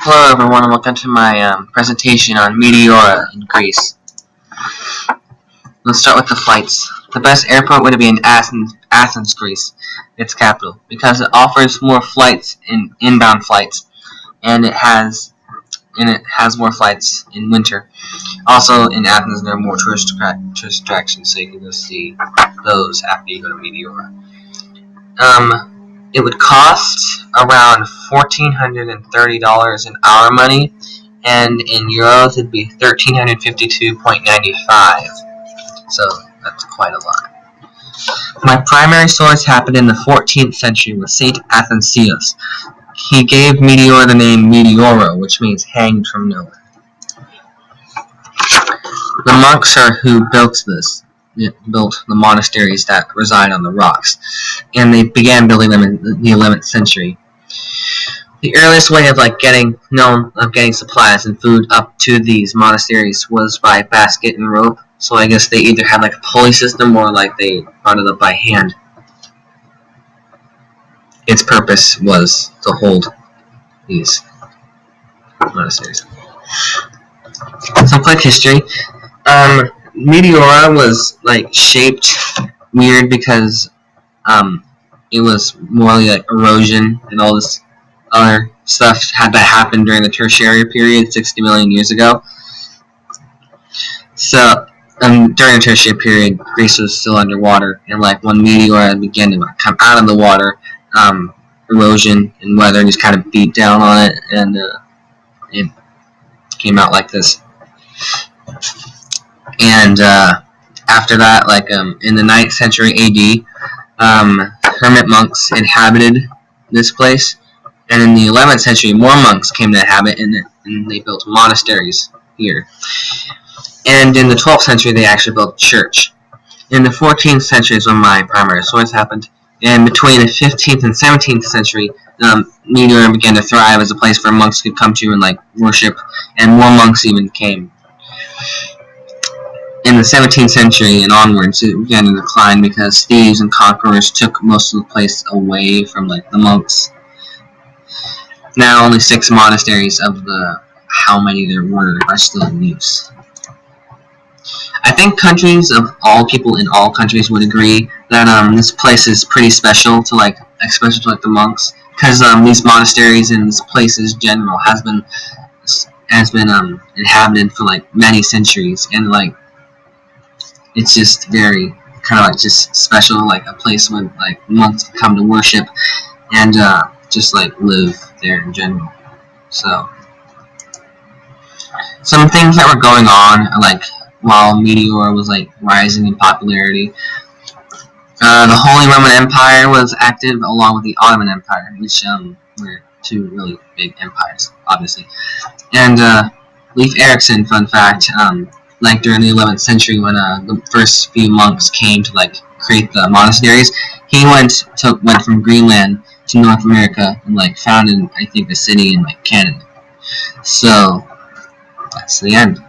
Hello everyone and welcome to my presentation on Meteora in Greece. Let's start with the flights. The best airport would be in Athens, Greece, its capital, because it offers more flights in inbound flights, and it has more flights in winter. Also in Athens there are more tourist attractions, so you can go see those after you go to Meteora. It would cost around $1,430 in our money, and in euros it'd be 1,352.95. So that's quite a lot. My primary source happened in the 14th century with Saint Athanasius. He gave Meteora the name Meteora, which means hanged from nowhere. The monks are who built the monasteries that reside on the rocks, and they began building them in the 11th century. The earliest way of getting supplies and food up to these monasteries was by basket and rope. So I guess they either had a pulley system or they brought it up by hand. Its purpose was to hold these monasteries. Some quick history. Meteora was shaped weird because it was more erosion and all this other stuff had that happen during the Tertiary period 60 million years ago. So during the Tertiary period, Greece was still underwater, and when Meteora began to come out of the water, erosion and weather just kind of beat down on it, and it came out like this. And after that, in the 9th century AD, hermit monks inhabited this place, and in the 11th century, more monks came to inhabit, and they built monasteries here. And in the 12th century, they actually built a church. In the 14th century is when my primary source happened, and between the 15th and 17th century, Meteora began to thrive as a place where monks could come to and worship, and more monks even came. In the 17th century and onwards, it began to decline because thieves and conquerors took most of the place away from the monks. Now only 6 monasteries of the how many there were are still in use. I think countries of all people in all countries would agree that this place is pretty special to especially to the monks, because these monasteries and this place in general has been inhabited for many centuries, and it's just very kind of just special, a place where monks come to worship and just live there in general. So some things that were going on while Meteora was rising in popularity. The Holy Roman Empire was active along with the Ottoman Empire, which were 2 really big empires, obviously. And Leif Erikson, fun fact, during the 11th century when the first few monks came to create the monasteries, he went from Greenland to North America and founded, I think, a city in Canada. So that's the end.